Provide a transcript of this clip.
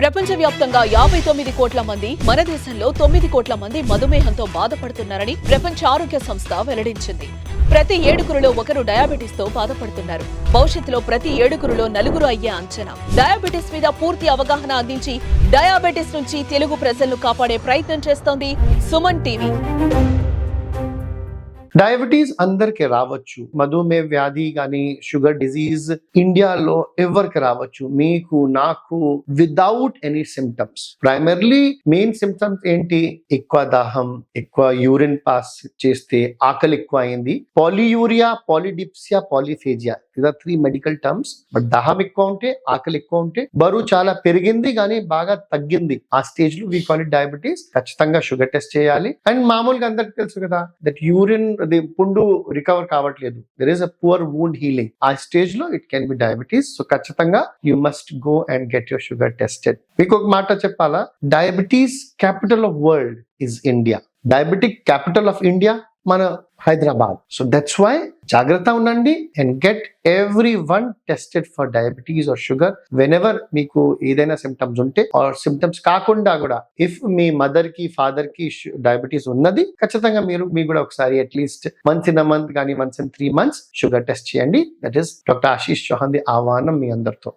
ప్రపంచవ్యాప్తంగా 59 కోట్ల మంది, మన దేశంలో 9 కోట్ల మంది మధుమేహంతో బాధపడుతున్నారని ప్రపంచ ఆరోగ్య సంస్థ వెల్లడించింది. ప్రతి 7గురిలో ఒకరు డయాబెటిస్ తో బాధపడుతున్నారు. భవిష్యత్తులో ప్రతి 7గురిలో 4 అయ్యే అంచనా. డయాబెటిస్ మీద పూర్తి అవగాహన అందించి డయాబెటిస్ నుంచి తెలుగు ప్రజలను కాపాడే ప్రయత్నం చేస్తోంది సుమన్ టీవీ. డయాబెటీస్ అందరికి రావచ్చు. మధుమేహ వ్యాధి కానీ షుగర్ డిజీజ్ ఇండియాలో ఎవరికి రావచ్చు, మీకు నాకు, without any symptoms. Primarily main symptoms ఏంటి? ఎక్కువ దాహం, ఎక్కువ యూరిన్ పాస్ చేస్తే, ఆకలి ఎక్కువ అయింది, పాలియూరియా, పాలిడిప్సియా, పాలిఫేజియా, ఇదా 3 మెడికల్ టర్మ్స్. బట్ దాహం ఎక్కువ ఉంటే, ఆకలి ఎక్కువ ఉంటే, బరువు చాలా పెరిగింది కానీ బాగా తగ్గింది, ఆ స్టేజ్ లో వీ కాల్ ఇట్ డయాబెటీస్. ఖచ్చితంగా షుగర్ టెస్ట్ చేయాలి. అండ్ మామూలుగా అందరికి తెలుసు కదా, దట్ యూరిన్ పుండు రికవర్ కావట్లేదు, there is a poor wound healing, ఆ స్టేజ్ లో it can be diabetes. So ఖచ్చితంగా you must go and get your sugar tested. మీకు ఒక మాట చెప్పాలా, diabetes capital of world is India. Diabetic capital of India మన Hyderabad. So that's why జాగ్రత్త ఉండండి and get every one tested for diabetes or sugar whenever మీకు ఏదైనా symptoms ఉంటే, ఆర్ సిమ్టమ్స్ కాకుండా కూడా ఇఫ్ మీ మదర్ కి ఫాదర్ కి డయాబెటీస్ ఉన్నది, ఖచ్చితంగా మీరు కూడా ఒకసారి at least once in a month కానీ once in 3 months sugar test చేయండి. That is doctor Ashish Chauhan ది ఆహ్వానం మీ అందరితో.